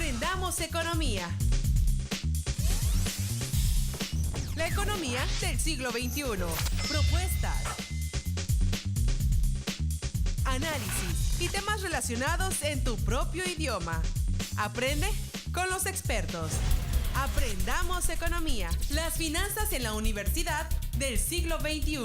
Aprendamos economía. La economía del siglo XXI. Propuestas, análisis y temas relacionados en tu propio idioma. Aprende con los expertos. Aprendamos economía. Las finanzas en la universidad del siglo XXI.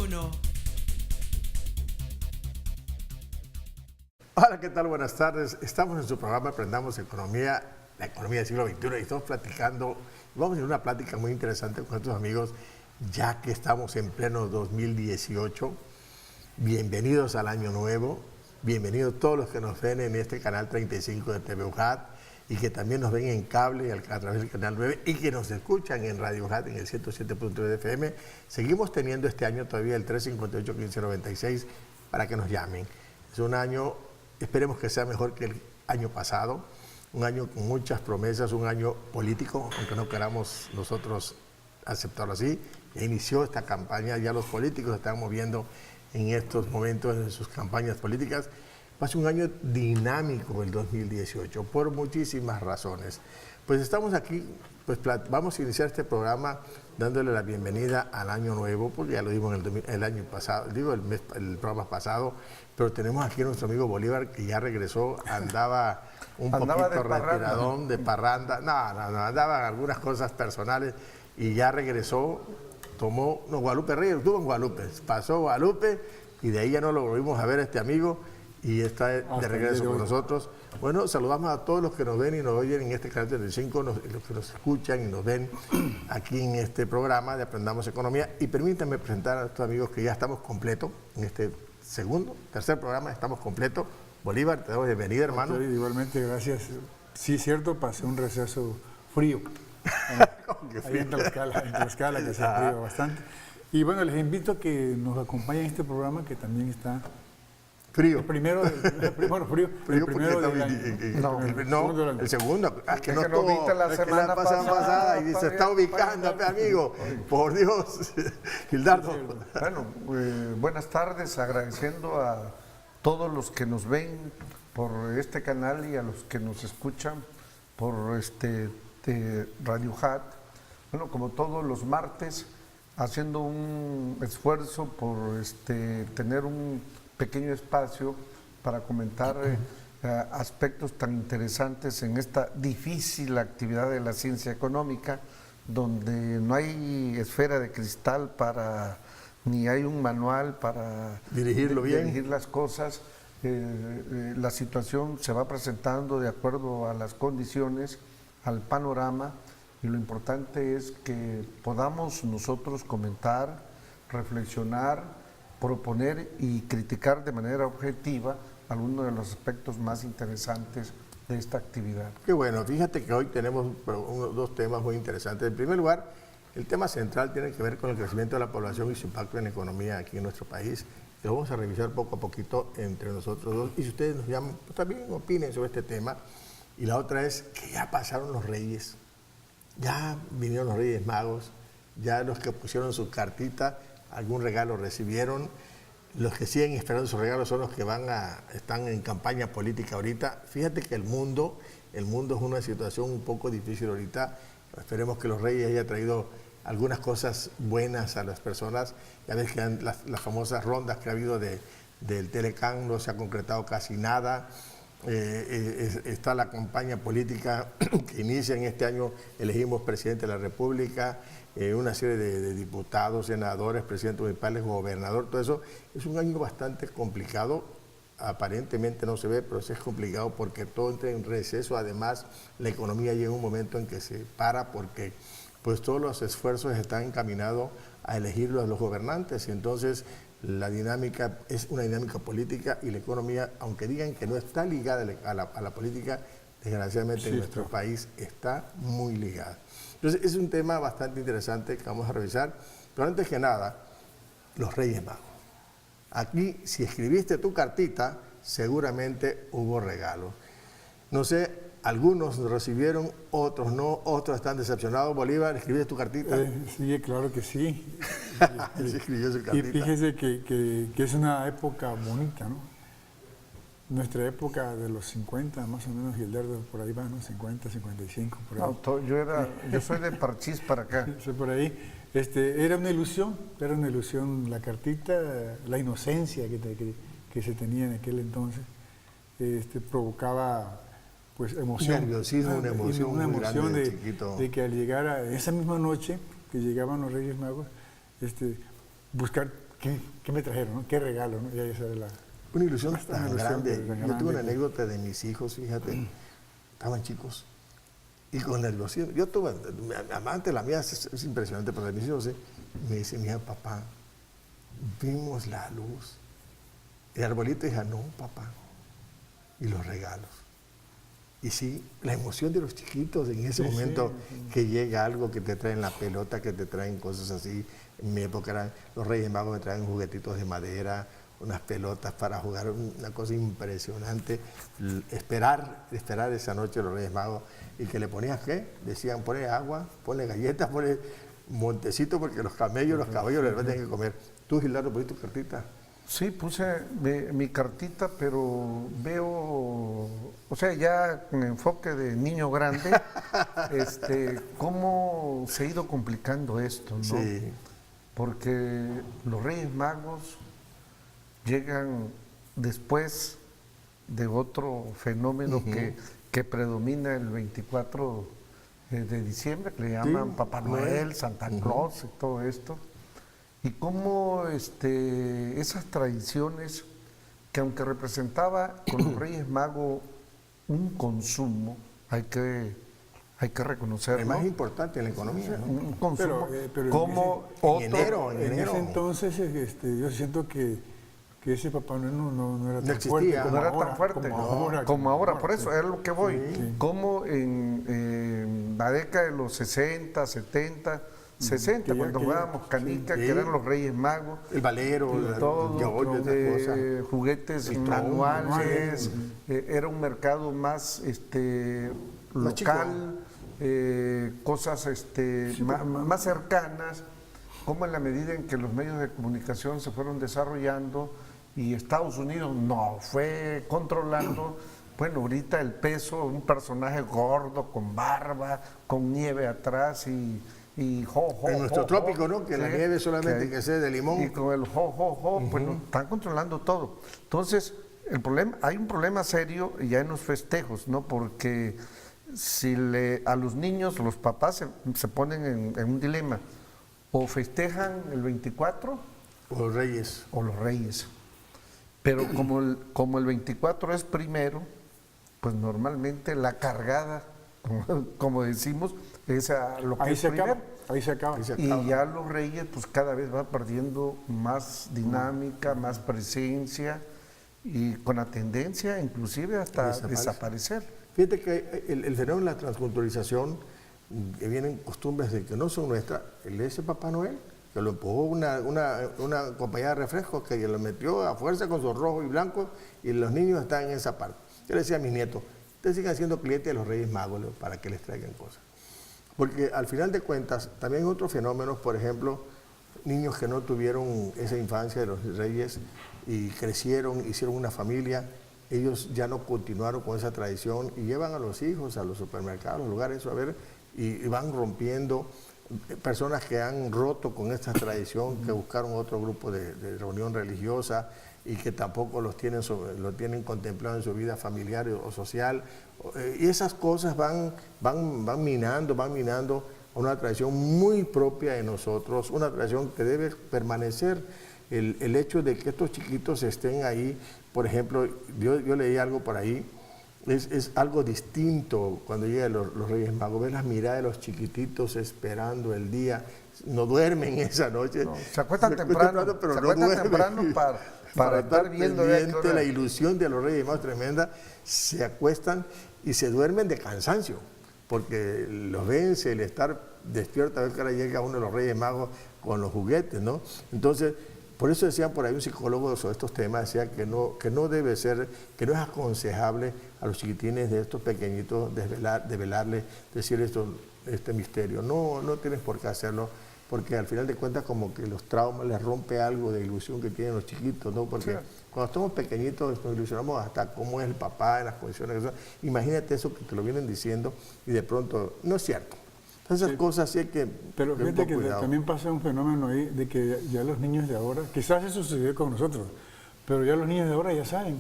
Hola, ¿qué tal? Buenas tardes. Estamos en su programa Aprendamos Economía, la economía del siglo XXI, y estamos platicando, vamos a tener una plática muy interesante con nuestros amigos, ya que estamos en pleno 2018. Bienvenidos al año nuevo, bienvenidos todos los que nos ven en este canal 35 de TV UJAT y que también nos ven en cable a través del canal 9 y que nos escuchan en Radio UJAT en el 107.3 de FM. Seguimos teniendo este año todavía el 358-1596 para que nos llamen. Es un año, esperemos que sea mejor que el año pasado, un año con muchas promesas, un año político, aunque no queramos nosotros aceptarlo así. Ya inició esta campaña, ya los políticos están moviendo en estos momentos en sus campañas políticas. Va a ser un año dinámico el 2018, por muchísimas razones. Pues estamos aquí, pues vamos a iniciar este programa dándole la bienvenida al año nuevo, porque ya lo dimos el año pasado, el programa pasado, pero tenemos aquí a nuestro amigo Bolívar, que ya regresó, andaba poquito retiradón, de parranda, andaba en algunas cosas personales y ya regresó, Guadalupe Reyes, estuvo en Guadalupe, pasó Guadalupe y de ahí ya no lo volvimos a ver a este amigo y está de regreso con nosotros. Bueno, saludamos a todos los que nos ven y nos oyen en este canal 35, los que nos escuchan y nos ven aquí en este programa de Aprendamos Economía. Y permítanme presentar a estos amigos que ya estamos completos en este tercer programa, estamos completos. Bolívar, te doy bienvenida, hermano. Igualmente, gracias. Sí, es cierto, pasé un receso frío. Ahí en Tlaxcala, que se frío bastante. Y bueno, les invito a que nos acompañen en este programa que también está frío. El primero del año. El segundo. Que no viste la semana pasada y se está ubicando, amigo. Por Dios. Gildardo. Bueno, buenas tardes, agradeciendo a todos los que nos ven por este canal y a los que nos escuchan por Radio UJAT. Bueno, como todos los martes, haciendo un esfuerzo por tener un pequeño espacio para comentar aspectos tan interesantes en esta difícil actividad de la ciencia económica, donde no hay esfera de cristal ni hay un manual para dirigir las cosas. La situación se va presentando de acuerdo a las condiciones, al panorama, y lo importante es que podamos nosotros comentar, reflexionar, proponer y criticar de manera objetiva algunos de los aspectos más interesantes de esta actividad. Qué bueno, fíjate que hoy tenemos dos temas muy interesantes. En primer lugar, el tema central tiene que ver con el crecimiento de la población y su impacto en la economía aquí en nuestro país. Lo vamos a revisar poco a poquito entre nosotros dos. Y si ustedes nos llaman, pues también opinen sobre este tema. Y la otra es que ya pasaron los reyes, ya vinieron los Reyes Magos, ya los que pusieron su cartita, algún regalo recibieron. Los que siguen esperando sus regalos son los que están en campaña política ahorita. Fíjate que el mundo es una situación un poco difícil ahorita. Esperemos que los Reyes hayan traído algunas cosas buenas a las personas. Ya ves que las famosas rondas que ha habido del Telecán, no se ha concretado casi nada. Está la campaña política que inicia en este año, elegimos presidente de la República, una serie de diputados, senadores, presidentes municipales, gobernador, todo eso. Es un año bastante complicado, aparentemente no se ve, pero sí es complicado porque todo entra en receso. Además, la economía llega un momento en que se para porque pues todos los esfuerzos están encaminados a elegir a los gobernantes, y entonces la dinámica es una dinámica política, y la economía, aunque digan que no está ligada a la política, desgraciadamente en nuestro país está muy ligada. Entonces es un tema bastante interesante que vamos a revisar, pero antes que nada, los Reyes Magos. Aquí, si escribiste tu cartita, seguramente hubo regalos. No sé, algunos recibieron, otros no, otros están decepcionados. Bolívar, ¿escribiste tu cartita? Sí, claro que sí. Sí, escribió su cartita. Y fíjese que es una época bonita, ¿no? nuestra época de los 50, más o menos, Gildardo, por ahí va, ¿no? 50, 55, por ahí. No, yo soy de Parchís para acá. Sí, por ahí. Era una ilusión la cartita, la inocencia que se tenía en aquel entonces, provocaba pues emoción. Nerviosismo, una emoción muy grande de de, chiquito. de que al llegar a esa misma noche que llegaban los Reyes Magos, buscar qué me trajeron, ¿no? Qué regalo, ¿no? Y esa era Una ilusión Una tan ilusión grande. tan Yo grande tuve una que- anécdota de mis hijos, fíjate, estaban chicos y con nerviosismo. Yo tuve, mi amante, la mía es impresionante, pero de mis hijos, ¿sí? Me dice, mira, papá, vimos la luz. El arbolito dije, no, papá, y los regalos. Y sí, la emoción de los chiquitos en ese momento que llega algo, que te traen la pelota, que te traen cosas así. En mi época eran, los Reyes Magos me traen juguetitos de madera, unas pelotas para jugar, una cosa impresionante. Esperar esa noche los Reyes Magos y que le ponías, ¿qué? Decían, pone agua, pone galletas, pone montecito, porque los camellos, los caballos les tienen que comer. ¿Tú, Gildardo, pusiste tu cartita? Sí, puse mi cartita, pero veo, o sea, ya con enfoque de niño grande, cómo se ha ido complicando esto, ¿no? Sí. Porque los Reyes Magos llegan después de otro fenómeno que predomina el 24 de diciembre, que le llaman Papá Noel, Santa Claus y todo esto. Y cómo esas tradiciones, que aunque representaba con los Reyes Magos un consumo, hay que reconocerlo. El más importante en la economía, ¿no? Un consumo, pero como en otro... enero, En ese entonces, yo siento que ese Papá Noel no era No tan existía. fuerte. No era tan fuerte como ahora, por eso es lo que voy. Sí. Como en la década de los 60, 70, 60, cuando jugábamos canica, que eran los Reyes Magos, El valero, todo, esas cosas. juguetes El manuales, era un mercado más Más chico. local, cosas más cercanas, como en la medida en que los medios de comunicación se fueron desarrollando y Estados Unidos no fue controlando. Bueno, ahorita el peso, un personaje gordo, con barba, con nieve atrás y En nuestro trópico, ¿no? Que la nieve solamente que sea de limón. Y con el pues no, están controlando todo. Entonces, hay un problema serio ya en los festejos, ¿no? Porque si a los niños, los papás se ponen en un dilema, o festejan el 24 O los reyes. o los Reyes. Pero como el 24 es primero, pues normalmente la cargada, como decimos, es a lo que Ahí es se primero. acaba, ahí se acaba. Ahí se acaba. Y ya los Reyes, pues cada vez va perdiendo más dinámica, más presencia y con la tendencia inclusive hasta desaparecer. Fíjate que el fenómeno de la transculturización, que vienen costumbres de que no son nuestras, ese Papá Noel, que lo empujó una compañía de refrescos, que lo metió a fuerza con su rojo y blanco, y los niños están en esa parte. Yo le decía a mis nietos, ustedes sigan siendo clientes de los Reyes Magos para que les traigan cosas. Porque al final de cuentas, también hay otros fenómenos, por ejemplo, niños que no tuvieron esa infancia de los Reyes y crecieron, hicieron una familia, ellos ya no continuaron con esa tradición y llevan a los hijos a los supermercados, a los lugares, a ver, y van rompiendo. Personas que han roto con esta tradición, que buscaron otro grupo de reunión religiosa y que tampoco lo tienen contemplado en su vida familiar o social. Y esas cosas van minando una tradición muy propia de nosotros, una tradición que debe permanecer. El hecho de que estos chiquitos estén ahí, por ejemplo, yo leí algo por ahí, es algo distinto cuando llegan los Reyes Magos. Ves las miradas de los chiquititos esperando el día, no duermen esa noche. No, se acuestan temprano, pero se no acuestan duermen. temprano para estar viendo pendiente, la ilusión de los Reyes Magos tremenda. Se acuestan y se duermen de cansancio, porque los vence el estar despierto a ver que ahora llega uno de los Reyes Magos con los juguetes, ¿no? Entonces, por eso decían por ahí un psicólogo sobre estos temas, decía que no debe ser, que no es aconsejable a los chiquitines de estos pequeñitos desvelarles, decir este misterio. No tienes por qué hacerlo, porque al final de cuentas como que los traumas les rompe algo de ilusión que tienen los chiquitos, ¿no? Porque cuando estamos pequeñitos nos ilusionamos hasta cómo es el papá en las condiciones que son. Imagínate eso que te lo vienen diciendo y de pronto no es cierto. Entonces esas cosas sí hay que Pero tener fíjate que cuidado. también pasa un fenómeno ahí de que ya los niños de ahora, quizás eso sucedió con nosotros, pero ya los niños de ahora ya saben.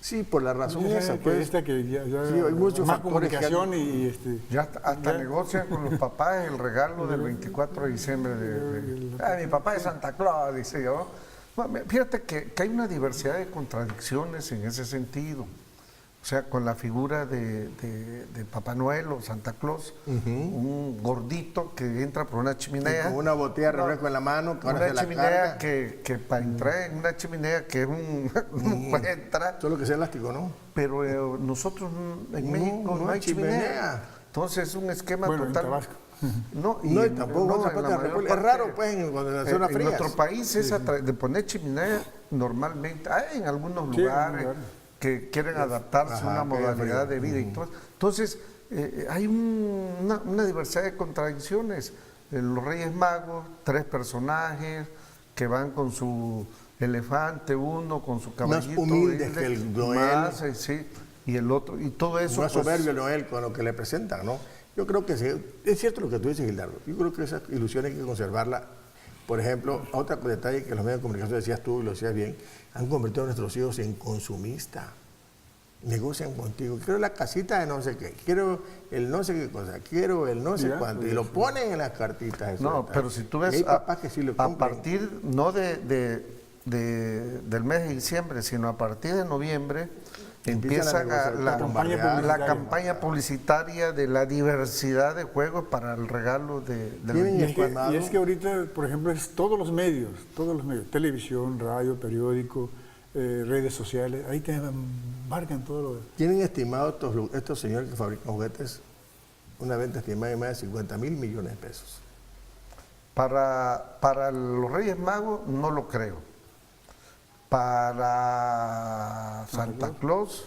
Sí, por la razón Ya esa, saben pues. que ya Sí, hay muchos más factores que comunicación han- y Ya hasta negocian con los papás el regalo del 24 de diciembre. Mi papá es Santa Claus, dice yo. Bueno, fíjate que hay una diversidad de contradicciones en ese sentido. O sea, con la figura de Papá Noel o Santa Claus, un gordito que entra por una chimenea. Con una botella de refresco en la mano, que ahora Una se la chimenea carga. que para entrar en una chimenea que es no puede entrar. Solo que sea elástico, ¿no? Pero nosotros en México no hay chimenea. Entonces es un esquema bueno, en total. Tabasco. No, No, y tampoco en no, otra en la parte de la mayor República. Es parte, raro, pues, cuando en las zonas en frías. nuestro país esa de poner chimenea normalmente hay en algunos Sí, en lugares lugares. que quieren adaptarse Ajá, a una que haya modalidad frío. de vida y todo. Entonces hay una diversidad de contradicciones. Los Reyes Magos, 3 personajes que van con su elefante, uno con su caballito, humildes que el Noel. más, sí, y el otro, y todo eso. Más pues, soberbio Noel con lo que le presentan, ¿no? Yo creo que sí, es cierto lo que tú dices, Gildardo. Yo creo que esa ilusión hay que conservarla. Por ejemplo, otro detalle que los medios de comunicación decías tú y lo decías bien, han convertido a nuestros hijos en consumistas. Negocian contigo. Quiero la casita de no sé qué, quiero el no sé qué cosa, quiero el no sé Ya, cuánto. pues, Y lo ponen en las cartitas. eso No, está. pero si tú Y hay ves papás que sí lo a compran. partir no del mes de diciembre, sino a partir de noviembre, Empiezan empieza a negociar, la campaña publicitaria de la diversidad de juegos para el regalo del Tienen Y es, que, Escuadrón. y es que ahorita, por ejemplo, es todos los medios, televisión, radio, periódico, redes sociales, ahí te marcan todo lo de... Tienen estimado estos señores que fabrican juguetes una venta estimada de más de 50,000 millones de pesos. Para los Reyes Magos no lo creo. Para Santa Claus,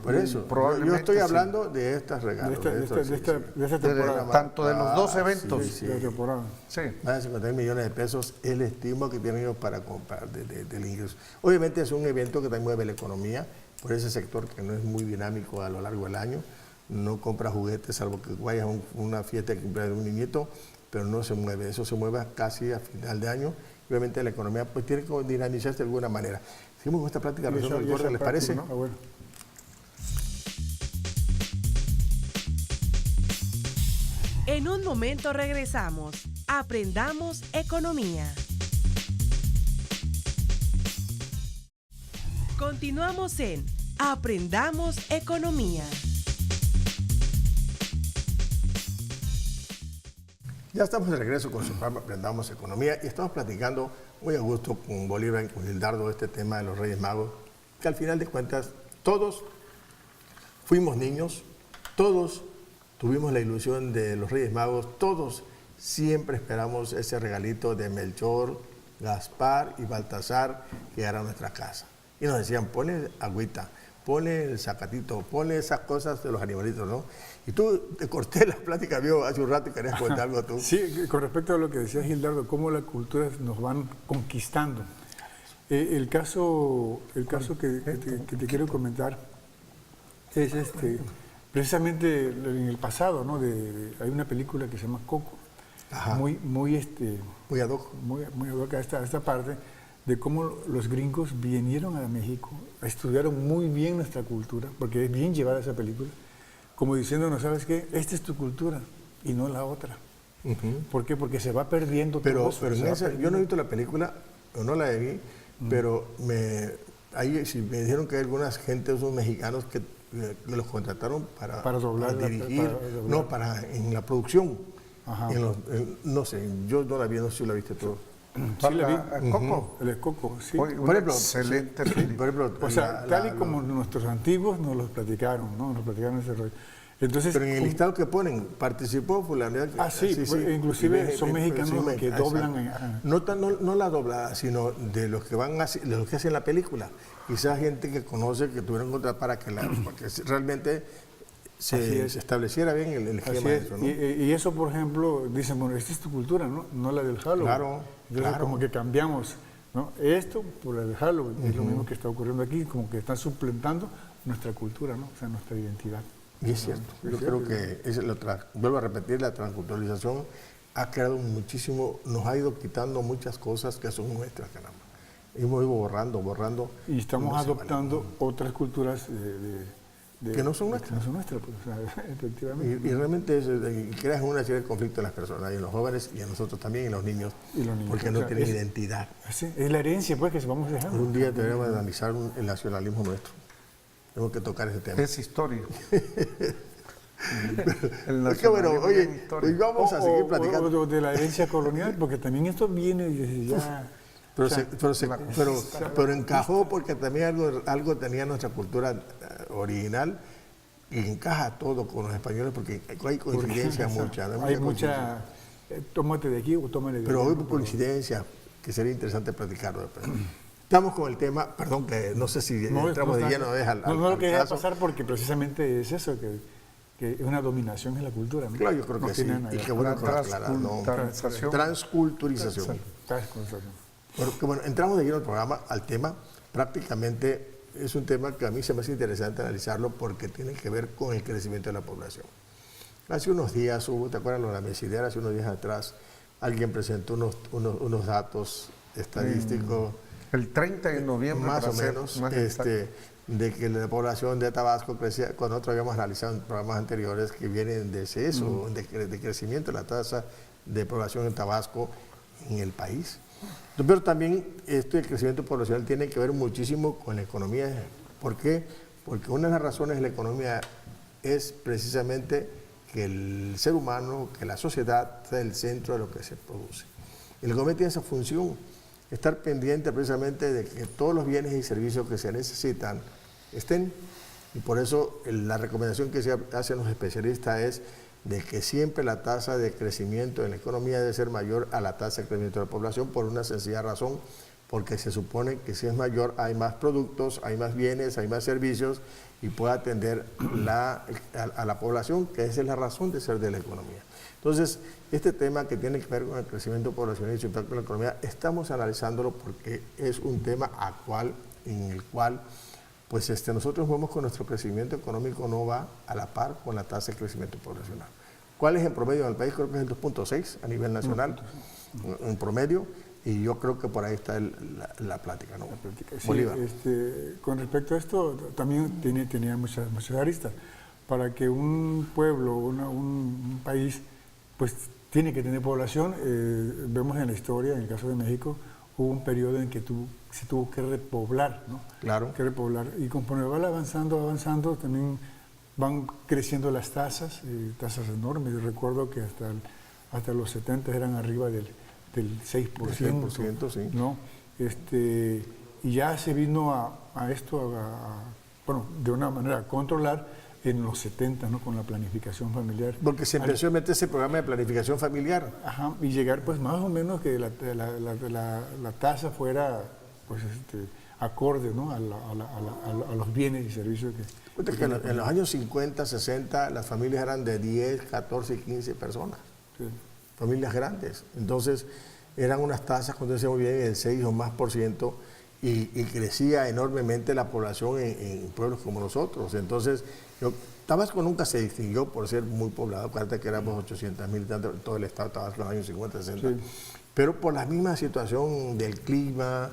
Por eso, yo probablemente estoy sí. hablando de estas regalos. de esta temporada. tanto de los dos eventos. sí, de la temporada. Sí. Más de 50,000 millones de pesos es el estímulo que tienen ellos para comprar del ingreso. Obviamente es un evento que también mueve la economía por ese sector que no es muy dinámico a lo largo del año. No compra juguetes, salvo que vaya a una fiesta de cumpleaños de un niñito, pero no se mueve. Eso se mueve casi a final de año. Obviamente la economía pues tiene que dinamizarse de alguna manera. Seguimos con esta plática, Y profesor esa Ricordo, ¿les parte, parece? ¿no? Ah, bueno. En un momento regresamos. Aprendamos economía. Continuamos en Aprendamos economía. Ya estamos de regreso con su programa Aprendamos Economía y estamos platicando muy a gusto con Bolívar y con Gildardo de este tema de los Reyes Magos, que al final de cuentas todos fuimos niños, todos tuvimos la ilusión de los Reyes Magos, todos siempre esperamos ese regalito de Melchor, Gaspar y Baltasar que era nuestra casa. Y nos decían, ponle agüita, ponle el zacatito, ponle esas cosas de los animalitos, ¿no? Y tú te corté la plática, vio hace un rato y querías contar algo tú. Sí, con respecto a lo que decía Gildardo, cómo las culturas nos van conquistando. El caso que te quiero comentar es precisamente en el pasado, ¿no? Hay una película que se llama Coco, Ajá. muy Muy ad hoc. muy a esta parte de cómo los gringos vinieron a México, estudiaron muy bien nuestra cultura, porque es bien llevada esa película, como diciéndonos, ¿sabes qué? Esta es tu cultura y no la otra. ¿Por qué? Porque se va perdiendo todo Pero eso, en se va esa, yo perdiendo. no he visto la película, o no la vi, pero ahí sí me dijeron que hay algunas gentes, unos mexicanos que los contrataron para doblar dirigir, en la producción. Ajá. No sé, yo no la vi, no sé si la viste tú. Sí, la vi. Coco. El de Coco, sí. Oye, Por ejemplo, excelente por película. ejemplo, O sea, tal y como nuestros antiguos nos los platicaron, ¿no? Nos platicaron ese rollo. Entonces, pero en el listado que ponen, participó fulano. Ah, sí, inclusive son mexicanos que doblan exacto. No la doblada, sino de los que de los que hacen la película. Quizás gente que conoce, que tuvieron contra para que realmente se estableciera bien el esquema de eso, ¿no? Y eso, por ejemplo, dicen, bueno, esta es tu cultura, ¿no? No la del Halloween. Claro, Entonces, claro. como que cambiamos, ¿no? Esto por el Halloween. Es lo mismo que está ocurriendo aquí, como que están suplantando nuestra cultura, ¿no? O sea, nuestra identidad. Y es cierto. Yo creo que, vuelvo a repetir, la transculturalización ha creado muchísimo, nos ha ido quitando muchas cosas que son nuestras, caramba. Hemos ido borrando. Y estamos no se adoptando vale. otras culturas Que no son nuestras. Que no son nuestras, pues, o sea, efectivamente. Y realmente creas una serie de conflictos en las personas, y en los jóvenes, y en nosotros también, y en los niños, porque no o sea, tienen identidad. Sí, es la herencia, pues, que se vamos dejando. Un día deberíamos analizar el nacionalismo nuestro. Tenemos que tocar ese tema. Es historia. Es que bueno, oye, pues vamos a seguir platicando. O de la herencia colonial, porque también esto viene desde ya. Pero encajó porque también algo tenía nuestra cultura original y encaja todo con los españoles porque hay coincidencias muchas. ¿No? Hay mucha, tómate de aquí o tómate de pero allá. hoy por coincidencia, que sería interesante platicarlo después. Estamos con el tema, perdón, que no sé si entramos de lleno de No lo quería pasar porque precisamente es eso, que es una dominación en la cultura, ¿no? Claro, yo creo que sí. Y qué bueno que lo aclaras, ¿no? Transculturización. Bueno, entramos de lleno al programa, al tema. Prácticamente es un tema que a mí se me hace interesante analizarlo porque tiene que ver con el crecimiento de la población. Hace unos días ¿te acuerdas de la mesidera? Hace unos días atrás alguien presentó unos datos estadísticos. El 30 de noviembre. Más o menos, de que la población de Tabasco crecía, con nosotros habíamos analizado en programas anteriores que vienen de eso, de crecimiento de la tasa de población en Tabasco en el país. Pero también el crecimiento poblacional tiene que ver muchísimo con la economía. ¿Por qué? Porque una de las razones de la economía es precisamente que el ser humano, que la sociedad sea el centro de lo que se produce. El gobierno tiene esa función, estar pendiente precisamente de que todos los bienes y servicios que se necesitan estén. Y por eso la recomendación que se hacen los especialistas es de que siempre la tasa de crecimiento en la economía debe ser mayor a la tasa de crecimiento de la población por una sencilla razón, porque se supone que si es mayor hay más productos, hay más bienes, hay más servicios y puede atender a la población, que esa es la razón de ser de la economía. Entonces, este tema que tiene que ver con el crecimiento poblacional y su impacto en la economía, estamos analizándolo porque es un tema en el cual pues nosotros vemos que nuestro crecimiento económico no va a la par con la tasa de crecimiento poblacional. ¿Cuál es el promedio en el país? Creo que es el 2.6 a nivel nacional, en promedio, y yo creo que por ahí está la plática, ¿no? Sí, Bolívar. Con respecto a esto, también tenía muchas aristas. Para que un pueblo, un país, pues tiene que tener población, vemos en la historia, en el caso de México, hubo un periodo en que se tuvo que repoblar, ¿no? Claro. Que repoblar. Y conforme van avanzando, también van creciendo las tasas enormes. Yo recuerdo que hasta los 70 eran arriba del 6%. 6%, sí. ¿No? Y ya se vino a esto, bueno, de una manera a controlar en los 70, ¿no? Con la planificación familiar. Porque se empezó a meter ese programa de planificación familiar. Ajá, y llegar pues más o menos que la tasa fuera pues acorde, ¿no? a los bienes y servicios que En los años 50, 60, las familias eran de 10, 14, 15 personas. Sí. Familias grandes. Entonces, eran unas tasas, cuando decíamos bien, del 6 o más por ciento, y crecía enormemente la población en pueblos como nosotros. Entonces, Tabasco nunca se distinguió por ser muy poblado, acuérdate que éramos 800,000 habitantes, todo el estado de Tabasco en los años 50, 60, sí. Pero por la misma situación del clima,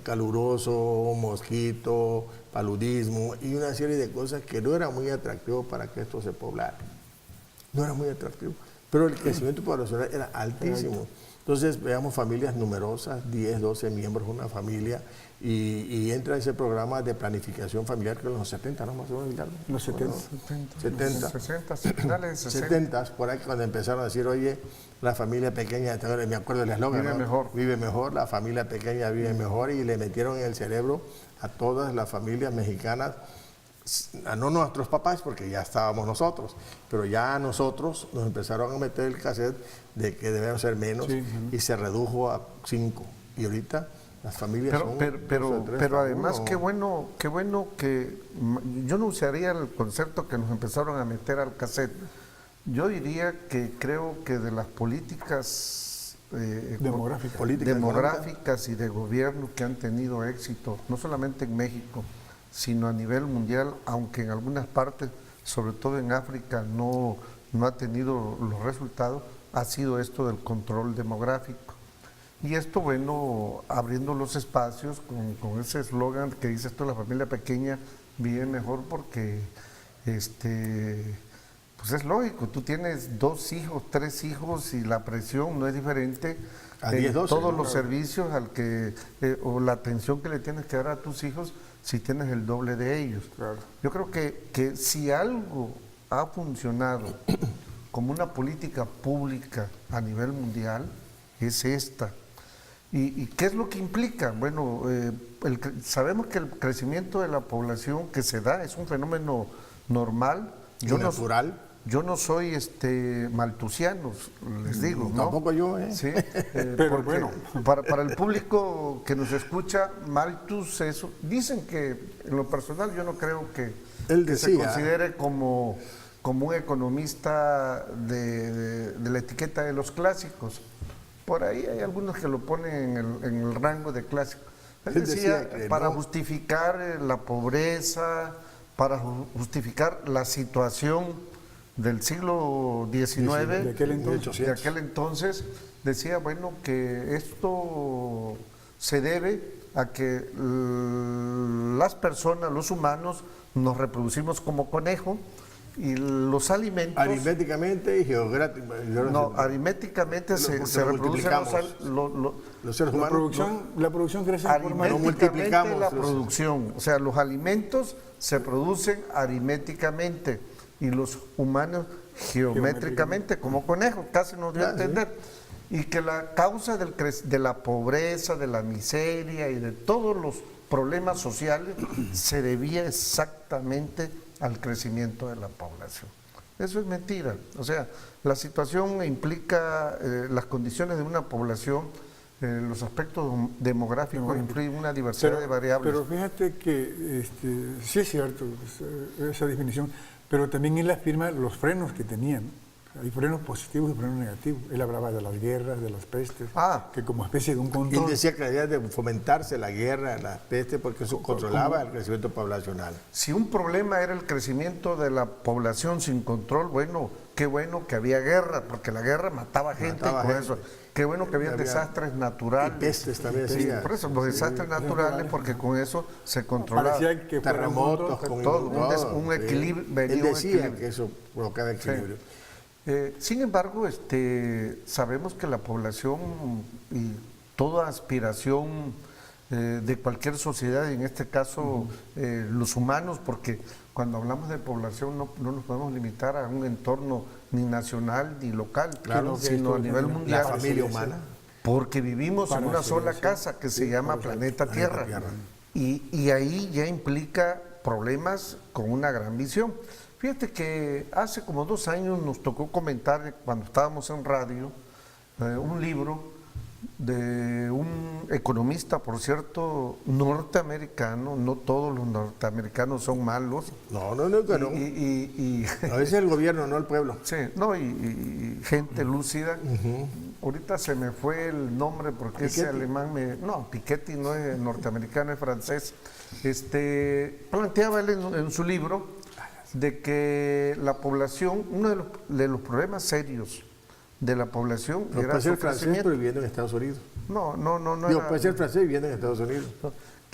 caluroso, mosquito, paludismo y una serie de cosas que no era muy atractivo para que esto se poblara. No era muy atractivo, pero el crecimiento poblacional era altísimo. Entonces veamos familias numerosas, 10, 12 miembros de una familia, y entra ese programa de planificación familiar que en los 70, ¿no? Más o menos, Ricardo. Los 70. 70. 60, finales de 60. 70, por ahí cuando empezaron a decir, oye, la familia pequeña, me acuerdo del eslogan, vive ¿no? mejor. Vive mejor, la familia pequeña vive mejor, y le metieron en el cerebro a todas las familias mexicanas, no nuestros papás, porque ya estábamos nosotros, pero ya a nosotros nos empezaron a meter el cassette de que debemos ser menos, y se redujo a 5. Y ahorita Las familias son pero 2 de 3 pero a además 1. qué bueno que yo no usaría el concepto que nos empezaron a meter al cassette. Yo diría que creo que de las políticas demográficas y de gobierno que han tenido éxito, no solamente en México, sino a nivel mundial, aunque en algunas partes, sobre todo en África, no ha tenido los resultados, ha sido esto del control demográfico. Y esto, bueno, abriendo los espacios con ese eslogan que dice esto, la familia pequeña vive mejor porque, pues es lógico, tú tienes 2 hijos, 3 hijos y la presión no es diferente A 10, 12, todos ¿no? los servicios o la atención que le tienes que dar a tus hijos si tienes el doble de ellos. Claro. Yo creo que si algo ha funcionado como una política pública a nivel mundial, es esta. ¿Y qué es lo que implica? Bueno, sabemos que el crecimiento de la población que se da es un fenómeno normal. Natural. Yo no soy maltusiano, les digo, ¿no? Tampoco yo, ¿eh? Sí, Pero porque bueno. para el público que nos escucha, Malthus, eso, dicen que en lo personal yo no creo que Él se decía, considere como un economista de la etiqueta de los clásicos. Por ahí hay algunos que lo ponen en el rango de clásico. Él decía que para no. justificar la pobreza, para justificar la situación del siglo XIX, de aquel entonces. de aquel entonces, decía, bueno, que esto se debe a que las personas, los humanos, nos reproducimos como conejo y los alimentos... Aritméticamente y geográficamente. No, aritméticamente se reproducen los seres humanos. La producción crece de forma No multiplicamos la los- producción, o sea, los alimentos se producen aritméticamente y los humanos geométricamente, como conejos, casi nos dio a entender. Y que la causa de la pobreza, de la miseria y de todos los problemas sociales se debía exactamente al crecimiento de la población. Eso es mentira. O sea, la situación implica las condiciones de una población, los aspectos demográficos influyen una diversidad de variables. Pero fíjate que sí es cierto esa definición, pero también él afirma los frenos que tenían. Hay frenos positivos y frenos negativos. Él hablaba de las guerras, de las pestes, que como especie de un control. Él decía que debía de fomentarse la guerra, la peste, porque eso controlaba el crecimiento poblacional. Si un problema era el crecimiento de la población sin control, bueno, qué bueno que había guerra, porque la guerra mataba gente. Eso. Qué bueno que había desastres naturales. Y pestes también decía. Por eso, los desastres naturales, porque con eso se controlaba. Parecía que terremotos, todo, un equilibrio. Él decía que eso provocaba equilibrio. Sin embargo, sabemos que la población y toda aspiración de cualquier sociedad, y en este caso los humanos, porque cuando hablamos de población no nos podemos limitar a un entorno ni nacional ni local, sino a nivel mundial. La familia humana. Porque vivimos en una sola casa que se llama Planeta Tierra. Y ahí ya implica problemas con una gran visión. Fíjate que hace como 2 años nos tocó comentar, cuando estábamos en radio, un libro de un economista, por cierto, norteamericano. No todos los norteamericanos son malos. No. A veces el gobierno, no el pueblo. Sí, no, y gente lúcida. Ahorita se me fue el nombre porque ese alemán No, Piketty no es norteamericano, es francés. Planteaba él en su libro de que la población, uno de los problemas serios de la población No era puede su ser francés crecimiento. pero viviendo en Estados Unidos. No Puede ser francés viviendo en Estados Unidos.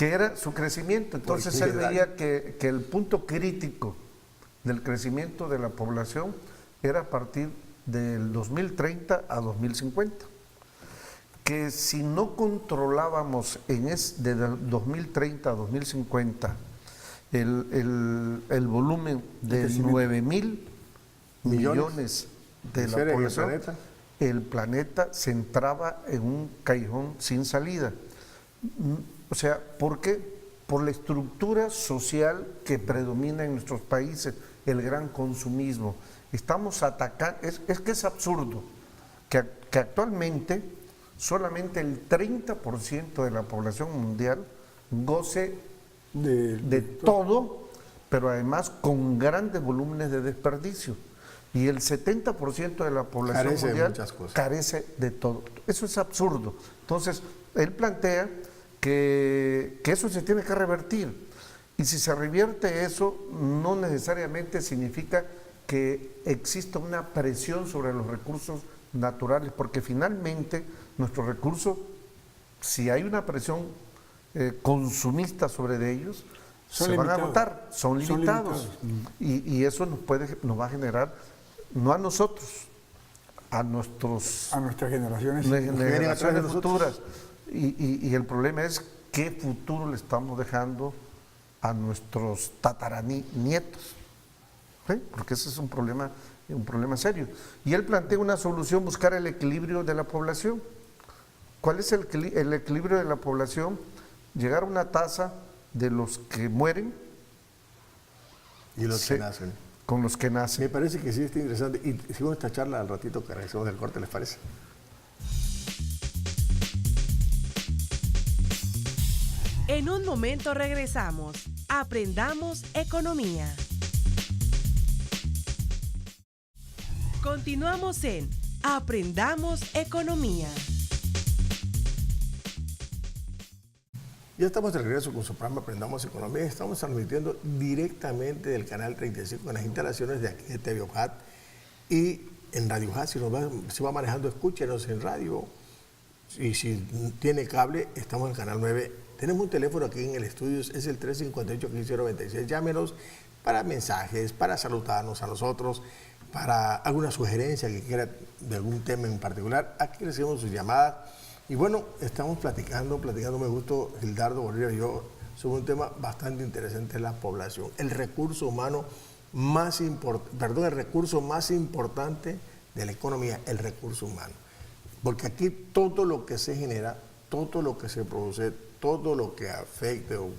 que era su crecimiento. Entonces él veía que el punto crítico del crecimiento de la población era a partir del 2030 a 2050. Que si no controlábamos desde el 2030 a 2050 el volumen de 9,000 millones de la población, el planeta se entraba en un callejón sin salida. O sea, ¿por qué? Por la estructura social que predomina en nuestros países, el gran consumismo. Estamos atacando, es que es absurdo que actualmente solamente el 30% de la población mundial goce de todo, pero además con grandes volúmenes de desperdicio. Y el 70% de la población Carece de mundial muchas cosas. carece de todo. Eso es absurdo. Entonces, él plantea que eso se tiene que revertir. Y si se revierte eso, no necesariamente significa que exista una presión sobre los recursos naturales, porque finalmente nuestros recursos, si hay una presión consumista sobre ellos, se van a agotar, son limitados. Y eso nos va a generar, no a nosotros, a nuestras generaciones futuras. Y el problema es qué futuro le estamos dejando a nuestros tataranietos, ¿sí? Porque ese es un problema serio. Y él plantea una solución, buscar el equilibrio de la población. ¿Cuál es el equilibrio de la población? Llegar a una tasa de los que mueren y los que nacen. Con los que nacen. Me parece que sí está interesante. Y seguimos esta charla al ratito que regresemos del corte, ¿les parece? En un momento regresamos. Aprendamos economía. Continuamos en Aprendamos economía. Ya estamos de regreso con su programa Aprendamos Economía. Estamos transmitiendo directamente del canal 35 en las instalaciones de aquí de TV Ojat y en Radio Ojat. Si se va manejando, escúchenos en radio. Y si tiene cable, estamos en el canal 9. Tenemos un teléfono aquí en el estudio, es el 358-1596. Llámenos para mensajes, para saludarnos a nosotros, para alguna sugerencia que quiera de algún tema en particular. Aquí recibimos sus llamadas. Y bueno, estamos platicando, me gustó Gildardo Bolívar y yo, sobre un tema bastante interesante, la población. El recurso humano más importante, el recurso más importante de la economía, el recurso humano. Porque aquí todo lo que se genera, todo lo que se produce, todo lo que afecte o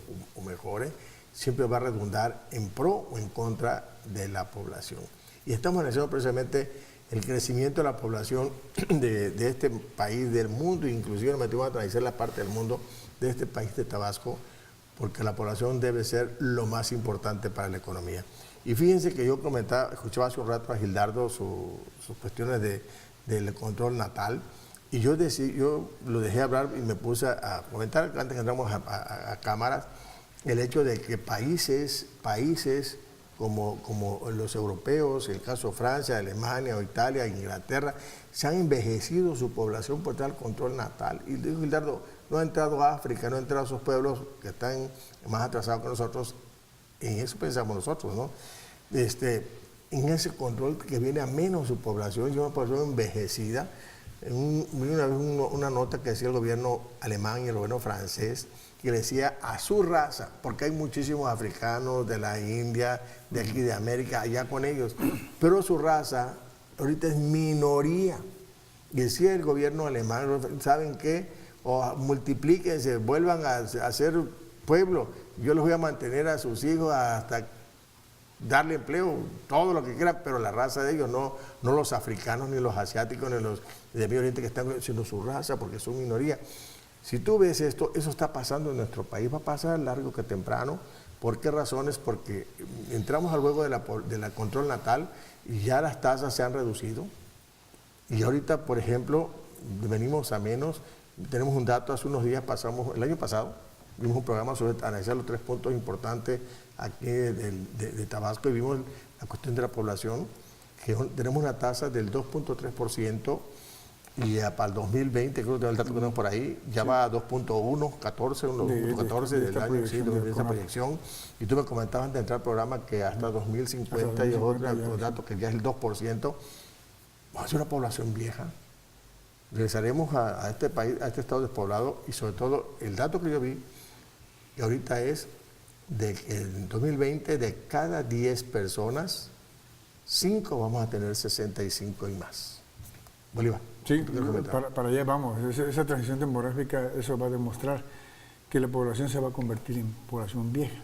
mejore, siempre va a redundar en pro o en contra de la población. Y estamos analizando precisamente el crecimiento de la población de este país, del mundo, inclusive nos metimos a analizar la parte del mundo de este país de Tabasco, porque la población debe ser lo más importante para la economía. Y fíjense que yo escuchaba hace un rato a Gildardo sus cuestiones del control natal, y yo lo dejé hablar y me puse a comentar, antes que entramos a cámaras, el hecho de que países como los europeos, el caso de Francia, Alemania, o Italia, Inglaterra, se han envejecido su población por tal control natal. Y dijo Gildardo, no ha entrado a África, no ha entrado a esos pueblos que están más atrasados que nosotros, en eso pensamos nosotros, ¿no? En ese control que viene a menos su población, y una población envejecida. Vi una vez una nota que decía el gobierno alemán y el gobierno francés, que le decía a su raza, porque hay muchísimos africanos de la India, de aquí de América, allá con ellos, pero su raza ahorita es minoría. Y decía el gobierno alemán, ¿saben qué? O multiplíquense, vuelvan a ser pueblo, yo los voy a mantener a sus hijos hasta darle empleo, todo lo que quieran, pero la raza de ellos, no los africanos, ni los asiáticos, ni los de Medio Oriente que están siendo su raza, porque son minoría. Si tú ves esto, eso está pasando en nuestro país, va a pasar largo que temprano. ¿Por qué razones? Porque entramos al juego de la control natal y ya las tasas se han reducido. Y ahorita, por ejemplo, venimos a menos. Tenemos un dato, hace unos días el año pasado, vimos un programa sobre analizar los 3 puntos importantes aquí de Tabasco y vimos la cuestión de la población, que tenemos una tasa del 2.3%. Y para el 2020, creo que el dato que tenemos por ahí, ya va a 2.1, 14, 1.14 del año, sí, de esa proyección. Y tú me comentabas antes de entrar al programa que hasta 2050 y otro dato que ya es el 2%, va a ser una población vieja. Regresaremos a este país, a este estado despoblado, y sobre todo el dato que yo vi, que ahorita es de que en 2020 de cada 10 personas, 5 vamos a tener 65 y más. Bolívar. Sí, para allá vamos. Esa transición demográfica, eso va a demostrar que la población se va a convertir en población vieja.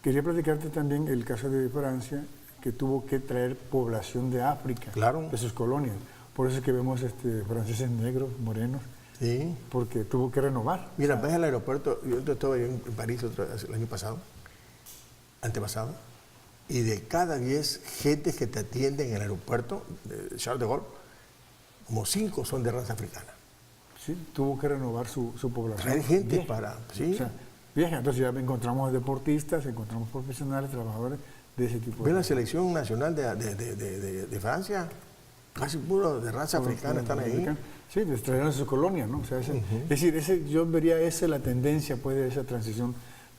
Quería platicarte también el caso de Francia, que tuvo que traer población de África, claro, de sus colonias. Por eso es que vemos franceses negros, morenos, Sí. porque tuvo que renovar. Mira, ves al aeropuerto, yo estuve en París el año pasado, antepasado, y de cada 10 gentes que te atienden en el aeropuerto de Charles de Gaulle, como 5 son de raza africana. Sí, tuvo que renovar su población. Traer gente Vieja. para, sí. O sea, vieja. Entonces ya encontramos deportistas, encontramos profesionales, trabajadores de ese tipo. Ve la selección nacional de Francia, casi puro de raza africana están ahí. Sí, les trajeron de su colonia, ¿no? O sea, es decir, yo vería esa la tendencia pues, de esa transición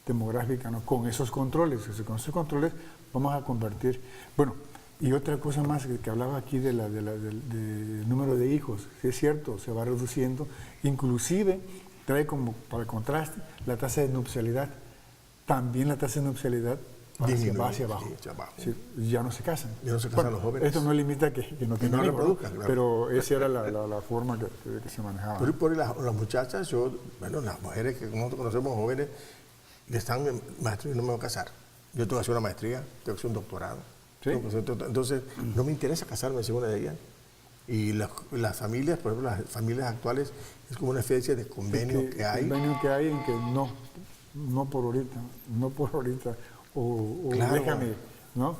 demográfica, ¿no? Con esos controles. Con esos controles vamos a convertir. Bueno, y otra cosa más que hablaba aquí del número de hijos, sí es cierto, se va reduciendo, inclusive trae como para contraste la tasa de nupcialidad. También la tasa de nupcialidad va hacia abajo. Sí, abajo. Sí, ya no se casan. Ya no se casan los jóvenes. Esto no limita que no tengan hijos, reproduzcan, claro. pero esa era la forma que se manejaba. Pero por las muchachas, las mujeres que nosotros conocemos jóvenes, que están maestros y no me voy a casar. Yo tengo que hacer una maestría, tengo que hacer un doctorado. ¿Sí? Entonces, no me interesa casarme, según una de ellas. Y las familias, por ejemplo, las familias actuales, es como una especie de convenio que hay. Convenio que hay en que no por ahorita, o Claro. déjame, ¿no?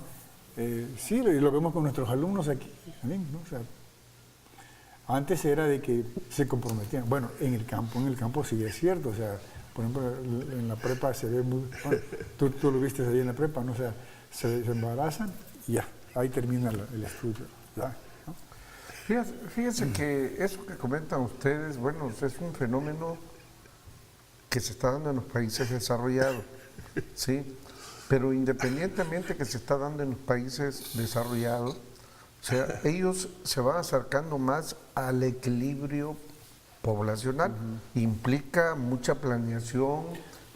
Sí, y lo vemos con nuestros alumnos aquí también, ¿no? O sea, antes era de que se comprometían. Bueno, en el campo sí es cierto, o sea, por ejemplo, en la prepa se ve muy... Bueno, tú lo viste ahí en la prepa, ¿no? O sea, se embarazan y ya, ahí termina el estudio, ya, ¿no? Fíjense que eso que comentan ustedes, bueno, es un fenómeno que se está dando en los países desarrollados, ¿sí? Pero independientemente que se está dando en los países desarrollados, o sea, ellos se van acercando más al equilibrio poblacional. Implica mucha planeación,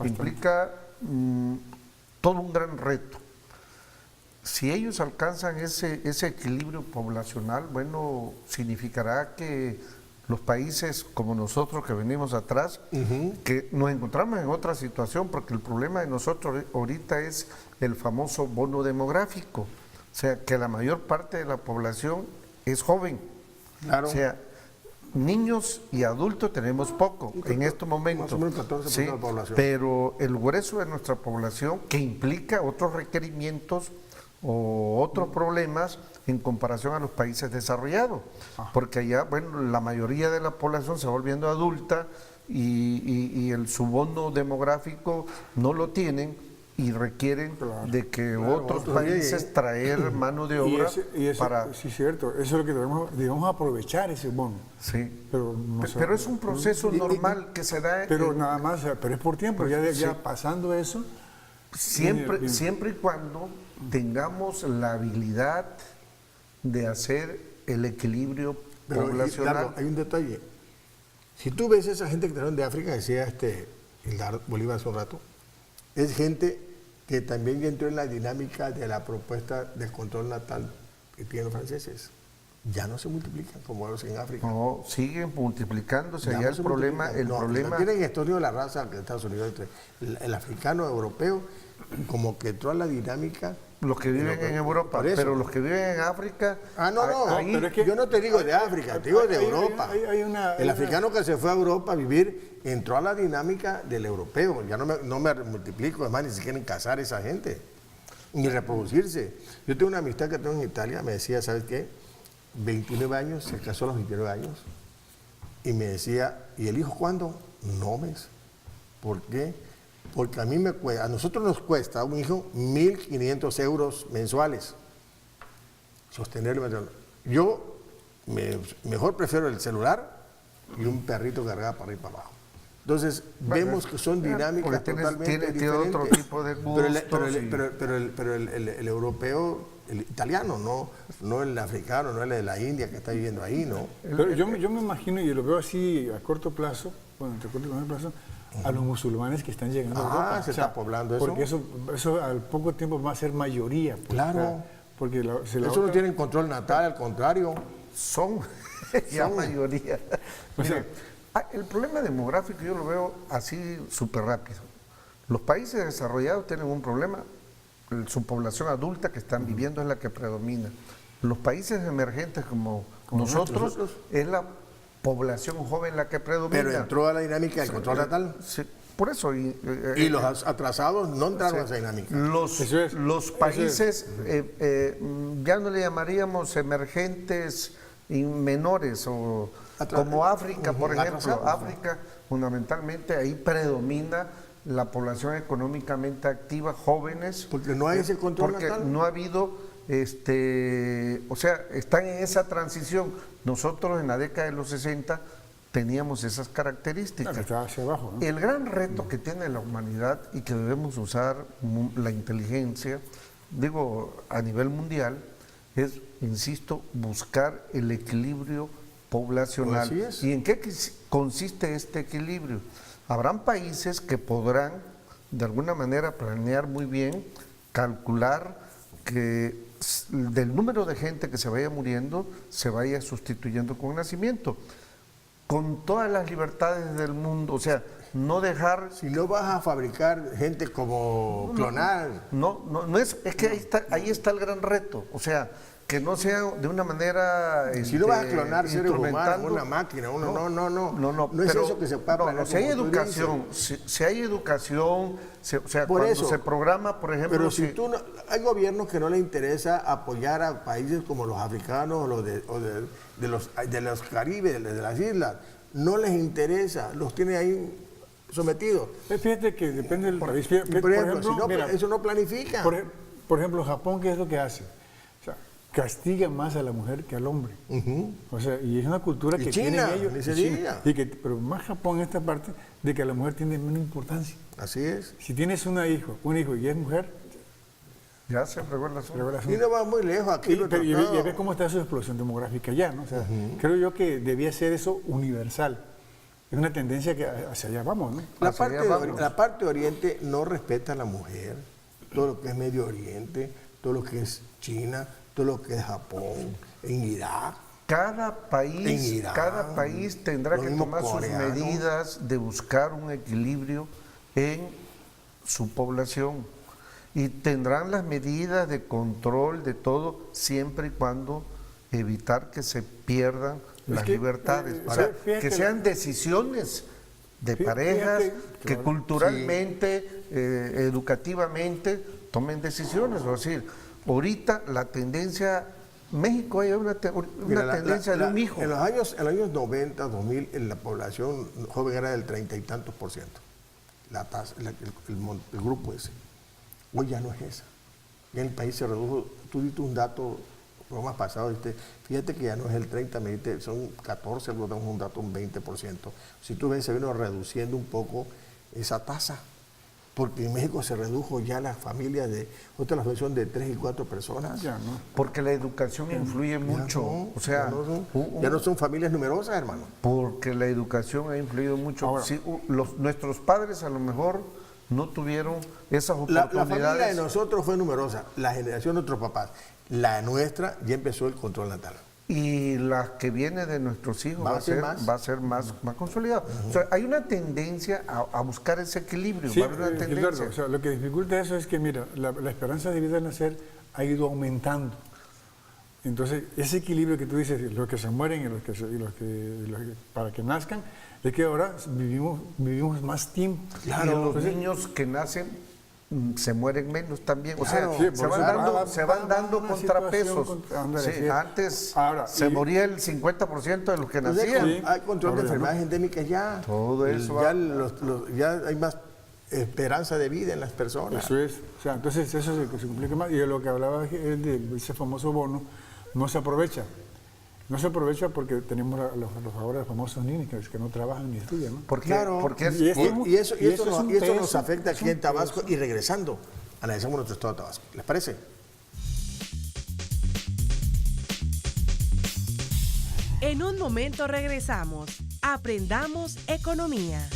implica todo un gran reto. Si ellos alcanzan ese equilibrio poblacional, bueno, significará que los países como nosotros que venimos atrás, que nos encontramos en otra situación, porque el problema de nosotros ahorita es el famoso bono demográfico, o sea, que la mayor parte de la población es joven. Claro. O sea, niños y adultos tenemos poco en estos momentos. Más o menos 14% ¿sí? de la población. Pero el grueso de nuestra población, que implica otros requerimientos o otros problemas en comparación a los países desarrollados, porque allá, bueno, la mayoría de la población se va volviendo adulta y su bono demográfico no lo tienen y requieren de que otros países traer mano de obra para... Sí, cierto, eso es lo que debemos aprovechar ese bono. Sí, pero es un proceso normal que se da... Pero nada más, pero es por tiempo, ya pasando eso... Siempre y cuando tengamos la habilidad de hacer el equilibrio poblacional. Claro, hay un detalle. Si tú ves esa gente que trajeron de África, decía Hilda Bolívar hace un rato, es gente que también entró en la dinámica de la propuesta del control natal que tienen los franceses. Ya no se multiplican como los en África. No, siguen multiplicándose. Ya el problema... tienen estudio de la raza de Estados Unidos, el africano europeo, como que entró a la dinámica. Los que viven en Europa, pero los que viven en África... pero es que yo no te digo de África, te digo de Europa. El africano que se fue a Europa a vivir entró a la dinámica del europeo. Ya no me multiplico, además ni se quieren casar esa gente, ni reproducirse. Yo tengo una amistad que tengo en Italia, me decía, ¿sabes qué? 29 años, se casó a los 29 años, y me decía, ¿y el hijo cuándo? No, mes. ¿Por qué? Porque a nosotros nos cuesta un hijo 1.500 euros mensuales sostenerlo. Yo mejor prefiero el celular y un perrito cargado para arriba y para abajo. Entonces, vemos que son dinámicas totalmente tiene otro tipo de gustos. Pero el europeo, el italiano, no el africano, no el de la India que está viviendo ahí, ¿no? Pero yo me imagino, y lo veo así a corto plazo, entre corto y largo plazo, a los musulmanes que están llegando a Europa. Se está poblando eso. Porque eso al poco tiempo va a ser mayoría. Pues, claro. Porque eso no tienen control natal, al contrario. Son mayoría. El problema demográfico yo lo veo así súper rápido. Los países desarrollados tienen un problema, su población adulta que están viviendo es la que predomina. Los países emergentes como nosotros es la población joven la que predomina. Pero entró a la dinámica del control natal. Sí, por eso. Y los atrasados no entraron a esa dinámica. Los países, ya no le llamaríamos emergentes y menores, o como África, por ejemplo. África, fundamentalmente, ahí predomina la población económicamente activa, jóvenes. Porque no hay ese control porque natal. no ha habido, o sea, están en esa transición. Nosotros en la década de los 60 teníamos esas características. Estaba hacia abajo, ¿no? El gran reto que tiene la humanidad y que debemos usar la inteligencia, digo, a nivel mundial, es, insisto, buscar el equilibrio poblacional. Así es. ¿Y en qué consiste este equilibrio? Habrán países que podrán, de alguna manera, planear muy bien, calcular que del número de gente que se vaya muriendo, se vaya sustituyendo con nacimiento, con todas las libertades del mundo, o sea, no dejar... Si no vas a fabricar gente como clonar. No es que ahí está el gran reto, o sea, que no sea de una manera... Si no vas a clonar seres humanos, una máquina, no es eso que se puede planear. Si hay educación, si hay educación, o sea, por cuando eso, se programa, por ejemplo... Pero si tú hay gobiernos que no les interesa apoyar a países como los africanos o de los Caribes, de las islas, no les interesa, los tiene ahí sometidos. Fíjate que depende del país. Por ejemplo, si no, mira, eso no planifica. Por ejemplo, Japón, ¿qué es lo que hace? O sea, castiga más a la mujer que al hombre. O sea, y es una cultura que China, tienen ellos. ni se diga. Pero más Japón en esta parte, de que a la mujer tiene menos importancia. Así es. Si tienes un hijo y es mujer, ya se fregó el asunto. Y no va muy lejos aquí. Y ves cómo está su explosión demográfica ya, ¿no? O sea, creo yo que debía ser eso universal. Es una tendencia que hacia allá vamos, ¿no? La parte de Oriente no respeta a la mujer, todo lo que es Medio Oriente, todo lo que es China, todo lo que es Japón, en Irak. Cada país tendrá que tomar sus medidas de buscar un equilibrio en su población. Y tendrán las medidas de control de todo, siempre y cuando evitar que se pierdan las libertades. O sea, que sean decisiones de parejas que culturalmente, educativamente, tomen decisiones. Es decir, ahorita la tendencia, México hay una tendencia de un hijo. En los años 90, 2000, la población joven era del 30 y tantos %. La tasa, el grupo ese. Hoy ya no es esa. Ya el país se redujo. Tú diste un dato, programas pasados, fíjate que ya no es el 30, me dijiste, son 14, luego tenemos un dato, un 20%. Si tú ves, se vino reduciendo un poco esa tasa, porque en México se redujo ya las familias otras son de 3 y 4 personas. Ya no. Porque la educación influye mucho. O sea, ya no son familias numerosas, hermano. Porque la educación ha influido mucho. Ahora, nuestros padres a lo mejor no tuvieron esas oportunidades. La familia de nosotros fue numerosa, la generación de nuestros papás. La nuestra ya empezó el control natal. Y la que viene de nuestros hijos va a ser más consolidada. O sea, hay una tendencia a buscar ese equilibrio. Sí, va a haber una tendencia. Gilberto, o sea, lo que dificulta eso es que, mira, la esperanza de vida al nacer ha ido aumentando. Entonces, ese equilibrio que tú dices, los que se mueren y los que para que nazcan, es que ahora vivimos más tiempo. Claro, y los niños que nacen se mueren menos también. O Claro, sea, se van dando contrapesos. Antes se moría el 50% de los que nacían. Sí, hay control de enfermedades endémicas ya. Todo eso. Ya hay más esperanza de vida en las personas. Eso es. O sea, entonces eso se complica más. Y de lo que hablaba de ese famoso bono, no se aprovecha. No se aprovecha porque tenemos ahora los famosos niños que no trabajan ni estudian, ¿no? Porque eso nos afecta aquí en Tabasco. Y regresando, analizamos nuestro estado de Tabasco. ¿Les parece? En un momento regresamos. Aprendamos economía.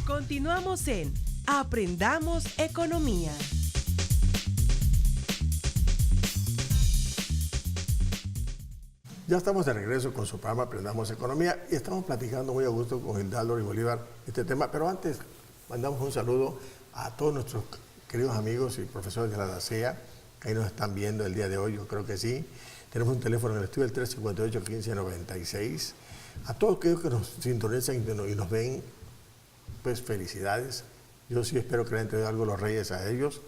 Continuamos en Aprendamos economía. Ya estamos de regreso con su programa Aprendamos Economía y estamos platicando muy a gusto con Gildardo y Bolívar este tema, pero antes mandamos un saludo a todos nuestros queridos amigos y profesores de la DACEA que ahí nos están viendo el día de hoy, yo creo que sí. Tenemos un teléfono en el estudio, el 358-1596. A todos aquellos que nos sintonizan y nos ven, pues felicidades. Yo sí espero que le hayan traído algo los reyes a ellos.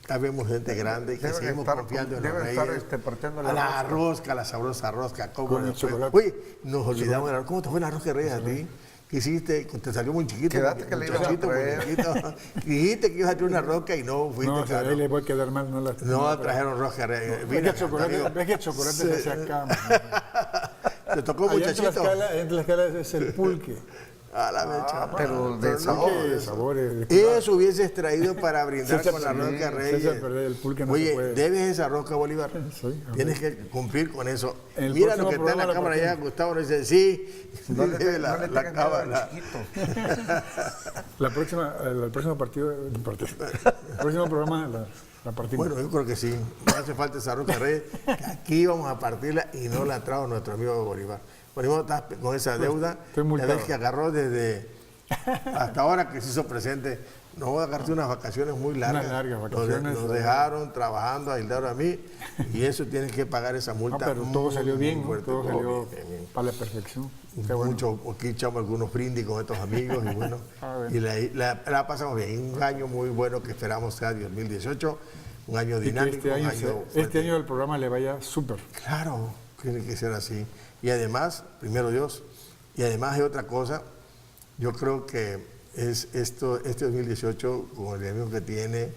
Acá vemos gente grande que seguimos confiando en los reyes. Partiendo a la rosca, la sabrosa rosca. Con el chocolate. Uy, nos olvidamos de la rosca. ¿Cómo te fue la rosca de reyes a ti? ¿Qué hiciste? Te salió muy chiquito. Quédate que le iba a traer. Dijiste que ibas a traer una rosca y no fuiste. No, o sea, ahí le voy a quedar mal. No trajeron rosca de reyes. Ves que el chocolate se hace acá. Te tocó muchachito. En Tlaxcala es el pulque. A la mecha. Pero de sabores. Eso hubieses traído para brindar con la rosca Reyes. El pulque no Oye, se puede. debes esa rosca, Bolívar. Sí, tienes que cumplir con eso. El Mira lo que próximo está en la programa cámara allá, Gustavo nos dice, sí, No le debe tengan miedo al chiquito. El próximo programa la partimos. Bueno, yo creo que sí. No hace falta esa rosca Reyes. Que aquí vamos a partirla y no la trajo nuestro amigo Bolívar. Bolívar está con esa deuda. La vez que agarró desde hasta ahora que se hizo presente. No voy a agarrarte unas vacaciones muy largas. Unas largas vacaciones. Nos dejaron trabajando a Hildauro a mí y eso tienen que pagar esa multa. No, pero todo salió bien, ¿no? fuerte, Todo salió bien. para la perfección. Mucho, aquí echamos algunos brindis con estos amigos y bueno, y la pasamos bien. Un año muy bueno que esperamos sea 2018, un año dinámico. Este año el programa le vaya súper. Claro, tiene que ser así. Y además, primero Dios, y además hay otra cosa, yo creo que es este 2018, con el enemigo que tiene,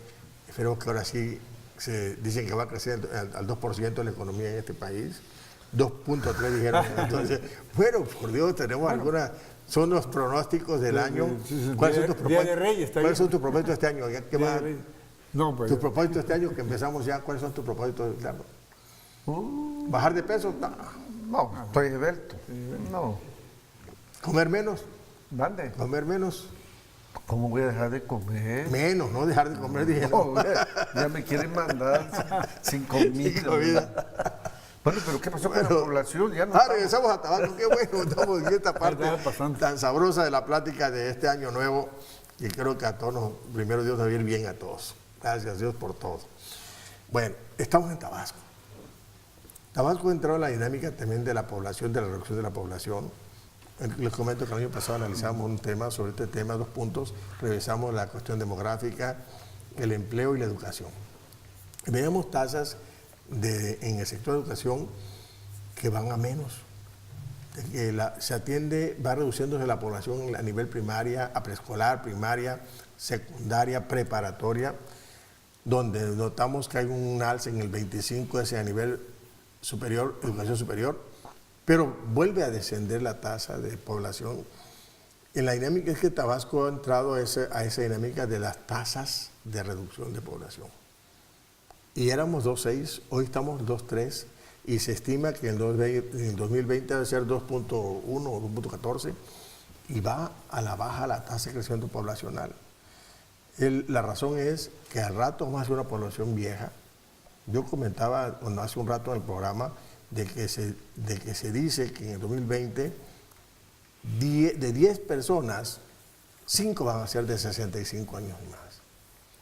esperemos que ahora sí se dicen que va a crecer al 2% la economía en este país. 2.3 dijeron. Entonces, bueno, por Dios, tenemos algunas, son los pronósticos del año. ¿Cuáles son tus propósitos? ¿Cuáles son tus propósitos este año? ¿Qué más? No, pues, ¿Tus propósitos este año que empezamos ya? ¿Cuáles son tus propósitos? Claro. ¿Bajar de peso? No, estoy esbelto. No. ¿Comer menos? ¿Dónde? ¿Comer menos? ¿Cómo voy a dejar de comer? Menos, no dejar de comer, dije. No, ya me quieren mandar sin comida. Bueno, pero ¿qué pasó con la población? Ya no regresamos a Tabasco, qué bueno, estamos en esta parte tan sabrosa de la plática de este año nuevo y creo que a todos, primero Dios, nos va a ir bien a todos. Gracias a Dios por todo. Bueno, estamos en Tabasco. Tabasco entró en la dinámica también de la población, de la reducción de la población. Les comento que el año pasado analizamos un tema, sobre este tema, 2 puntos, revisamos la cuestión demográfica, el empleo y la educación. Veíamos tasas en el sector de educación que van a menos, que se atiende, va reduciéndose la población a nivel primaria, a preescolar, primaria, secundaria, preparatoria, donde notamos que hay un alza en el 25 hacia nivel superior, educación superior, pero vuelve a descender la tasa de población. En la dinámica es que Tabasco ha entrado a esa dinámica de las tasas de reducción de población. Y éramos 2.6, hoy estamos 2.3 y se estima que en 2020 debe ser 2.1 o 2.14 y va a la baja la tasa de crecimiento poblacional. La razón es que al rato vamos a ser una población vieja. Yo comentaba hace un rato en el programa de que se dice que en el 2020 de 10 personas, 5 van a ser de 65 años y más.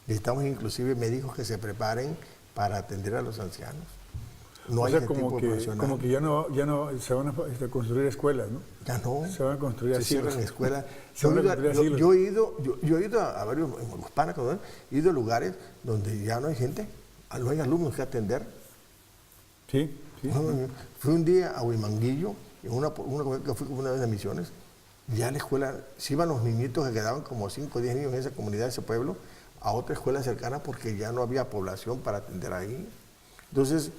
Necesitamos inclusive médicos que se preparen para atender a los ancianos. No hay como que ya no se van a construir escuelas, ¿no? Ya no. Se van a construir asilos. Se escuelas. Yo he ido a varios, en los Panacos, he ido a lugares donde ya no hay gente, no hay alumnos que atender. Sí. Fui un día a Huimanguillo, en una que fui como una vez de misiones, ya a la escuela, se iban los niñitos que quedaban como 5 o 10 niños en esa comunidad, ese pueblo, a otra escuela cercana porque ya no había población para atender ahí. Entonces,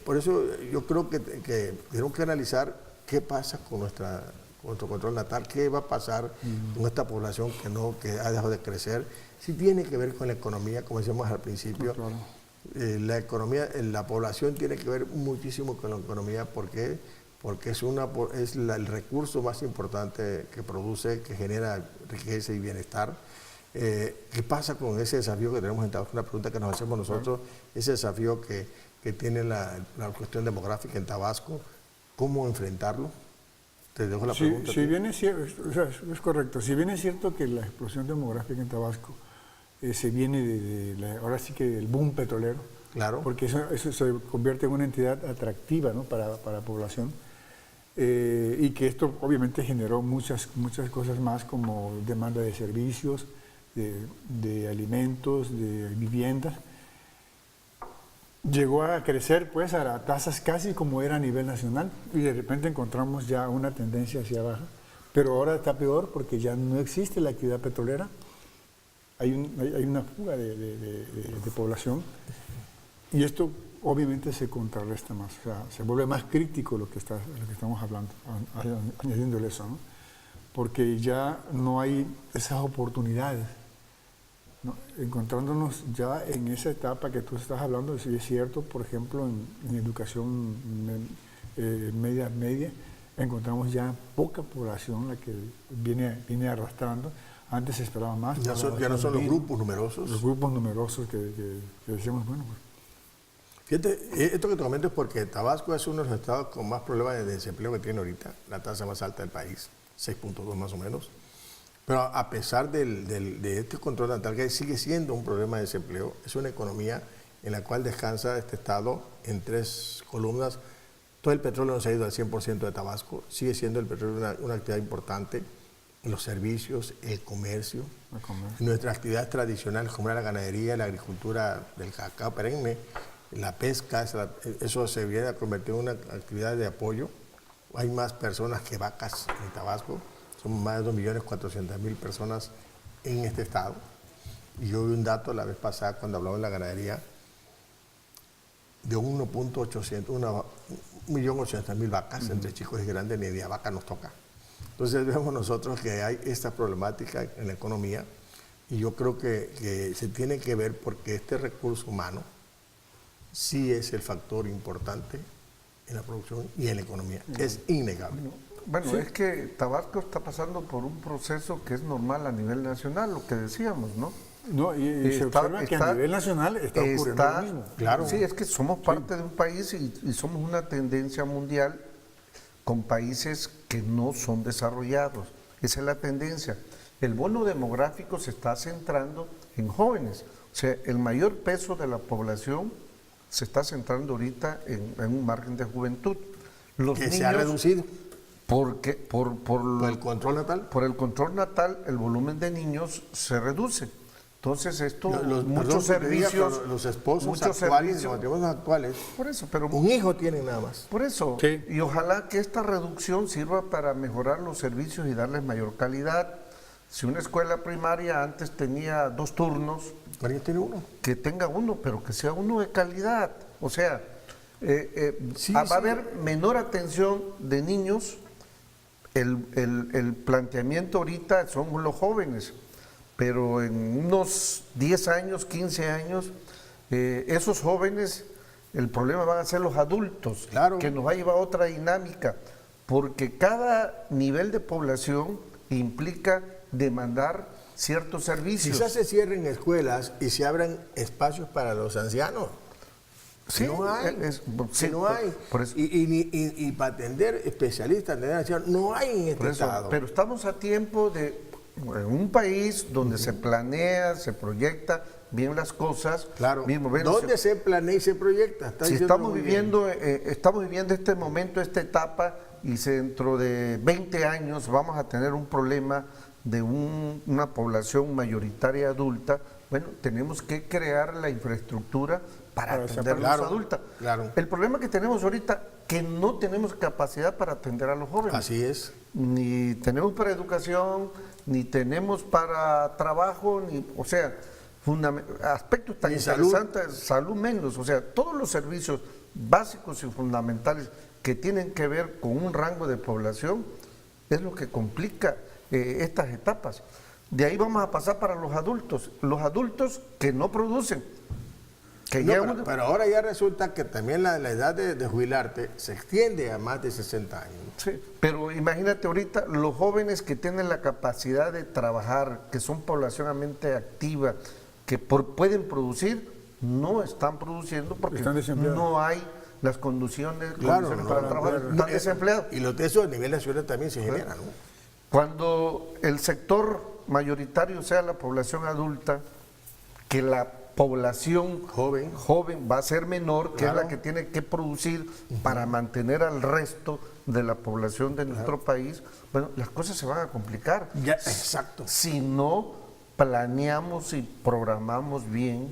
por eso yo creo que tenemos que analizar qué pasa con nuestro control natal, qué va a pasar con esta población que ha dejado de crecer. Sí tiene que ver con la economía, como decíamos al principio. Claro. La economía, la población tiene que ver muchísimo con la economía porque es el recurso más importante que produce, que genera riqueza y bienestar. ¿Qué pasa con ese desafío que tenemos en Tabasco? Una pregunta que nos hacemos nosotros, ese desafío que tiene la cuestión demográfica en Tabasco, ¿cómo enfrentarlo? Te dejo la pregunta. Si bien es correcto, si bien es cierto que la explosión demográfica en Tabasco se viene ahora sí que del boom petrolero, Claro. Porque eso se convierte en una entidad atractiva, ¿no? para la población. Y que esto obviamente generó muchas cosas más, como demanda de servicios, de alimentos, de viviendas. Llegó a crecer pues a tasas casi como era a nivel nacional, y de repente encontramos ya una tendencia hacia baja, pero ahora está peor porque ya no existe la actividad petrolera, hay una fuga de población, y esto obviamente se contrarresta más, o sea, se vuelve más crítico lo que estamos hablando, añadiéndole eso, ¿no? Porque ya no hay esas oportunidades, ¿no? Encontrándonos ya en esa etapa que tú estás hablando, sí es cierto, por ejemplo, en educación media, encontramos ya poca población la que viene arrastrando. Antes se esperaba más. Ya no son los grupos numerosos. Los grupos numerosos que decíamos, bueno, pues. Fíjate, esto que te comento es porque Tabasco es uno de los estados con más problemas de desempleo que tiene ahorita, la tasa más alta del país, 6.2 más o menos. Pero a pesar de este control natal, que sigue siendo un problema de desempleo, es una economía en la cual descansa este estado en 3 columnas. Todo el petróleo no se ha ido al 100% de Tabasco, sigue siendo el petróleo una actividad importante, los servicios, el comercio, nuestras actividades tradicionales como la ganadería, la agricultura del cacao perenne, la pesca, eso se viene a convertir en una actividad de apoyo. Hay más personas que vacas en Tabasco, son más de 2.400.000 personas en este estado. Y yo vi un dato la vez pasada cuando hablamos de la ganadería, de 1.800.000 vacas, entre chicos y grandes, ni media vaca nos toca. Entonces vemos nosotros que hay esta problemática en la economía, y yo creo que se tiene que ver porque este recurso humano sí es el factor importante en la producción y en la economía. Es innegable. Bueno, sí. Es que Tabasco está pasando por un proceso que es normal a nivel nacional, lo que decíamos, ¿no? No, y se observa que a nivel nacional está ocurriendo lo mismo. Claro. Sí, es que somos parte de un país y somos una tendencia mundial con países que no son desarrollados. Esa es la tendencia. El bono demográfico se está centrando en jóvenes. O sea, el mayor peso de la población se está centrando ahorita en un margen de juventud. Los que niños, se ha reducido. Porque por el control natal. Por el control natal, el volumen de niños se reduce. Entonces esto, muchos servicios, los esposos actuales, los matrimonios actuales, por eso, pero un hijo tienen nada más. Por eso, sí. Y ojalá que esta reducción sirva para mejorar los servicios y darles mayor calidad. Si una escuela primaria antes tenía 2 turnos, ahora tiene 1. Que tenga 1, pero que sea 1 de calidad. O sea, va a haber menor atención de niños. El planteamiento ahorita son los jóvenes, pero en unos 10 años, 15 años, esos jóvenes, el problema van a ser los adultos, claro, que nos va a llevar a otra dinámica, porque cada nivel de población implica demandar ciertos servicios. Quizás se cierren escuelas y se abran espacios para los ancianos. Sí, no hay. No hay. Por eso. Y para atender especialistas, atender ancianos, no hay en este estado. Pero estamos a tiempo de un país donde se planea, se proyecta bien las cosas. Claro. Mismo, ¿Dónde se planea y se proyecta? Si estamos viviendo este momento, esta etapa, y dentro de 20 años vamos a tener un problema de una población mayoritaria adulta, bueno, tenemos que crear la infraestructura para atender a los adultos. Claro. El problema que tenemos ahorita, que no tenemos capacidad para atender a los jóvenes. Así es. Ni tenemos para educación, ni tenemos para trabajo, o sea, aspectos tan interesantes, salud menos, o sea, todos los servicios básicos y fundamentales que tienen que ver con un rango de población es lo que complica estas etapas. De ahí vamos a pasar para los adultos que no producen. Pero ahora ya resulta que también la edad de jubilarte se extiende a más de 60 años. Sí, pero imagínate ahorita los jóvenes que tienen la capacidad de trabajar, que son poblacionalmente activa, que pueden producir, no están produciendo porque no hay las condiciones para trabajar, están desempleados. Y los de esos a nivel nacional también se generan, ¿no? Cuando el sector mayoritario sea la población adulta, que la población Joven. va a ser menor, que Claro. es la que tiene que producir para mantener al resto de la población de nuestro país, bueno, las cosas se van a complicar. Ya, exacto. Si no planeamos y programamos bien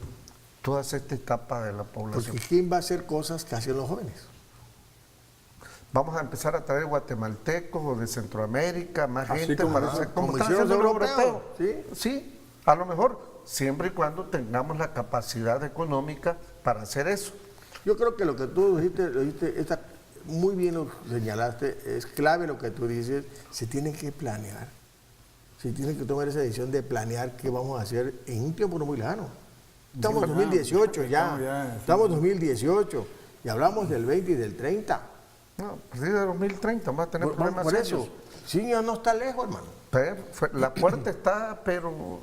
toda esta etapa de la población. Porque ¿quién va a hacer cosas que hacen los jóvenes? Vamos a empezar a traer guatemaltecos o de Centroamérica, más Así gente como- para hacer como como están hicieron haciendo los los europeos, europeos. Sí, a lo mejor, siempre y cuando tengamos la capacidad económica para hacer eso. Yo creo que lo que tú dijiste muy bien lo señalaste, es clave lo que tú dices, se tiene que planear. Se tiene que tomar esa decisión de planear qué vamos a hacer en un tiempo no muy lejano. Estamos en 2018 ya, estamos en 2018 y hablamos del 20 y del 30. No, a partir de 2030 vamos a tener problemas Por eso, serios. sí, ya no está lejos, hermano. Pero la puerta está, pero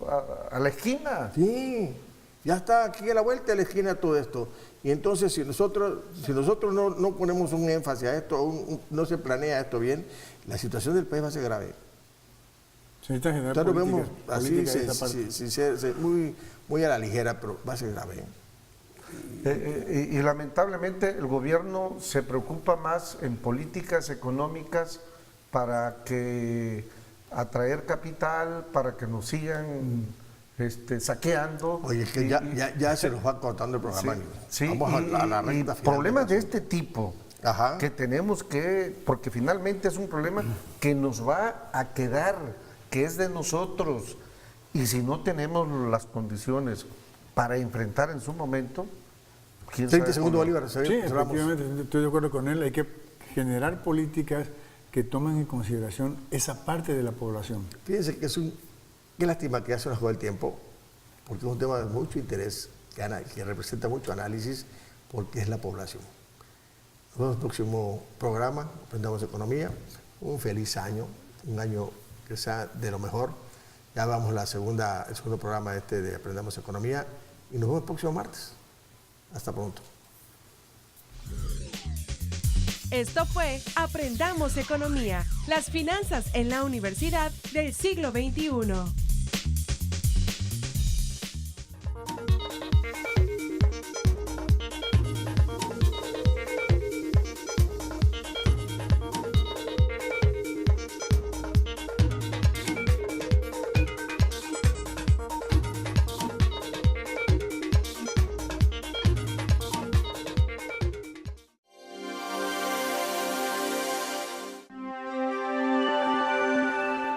a la esquina. Sí, ya está aquí a la vuelta de la esquina todo esto. Y entonces, si nosotros no ponemos un énfasis a esto, no se planea esto bien, la situación del país va a ser grave. Se necesita generar Nosotros lo vemos políticas así, de esta parte. muy a la ligera, pero va a ser grave. Y lamentablemente el gobierno se preocupa más en políticas económicas para que atraer capital, para que nos sigan saqueando. Oye, es que ya se nos va cortando el programa. Sí, Vamos a la y recta final. problemas de este tipo Ajá. que tenemos que, porque finalmente es un problema que nos va a quedar, que es de nosotros, y si no tenemos las condiciones para enfrentar en su momento, quién 30 sabe segundos, cómo. Bolívar. Sí, efectivamente, estoy de acuerdo con él. Hay que generar políticas que tomen en consideración esa parte de la población. Fíjense que qué lástima que ya se nos fue el tiempo, porque es un tema de mucho interés, que representa mucho análisis, porque es la población. Nos vemos en el próximo programa, Aprendamos Economía. Un feliz año, un año que sea de lo mejor. Ya vamos el segundo programa de Aprendamos Economía y nos vemos el próximo martes. Hasta pronto. Esto fue Aprendamos Economía, las finanzas en la universidad del siglo XXI.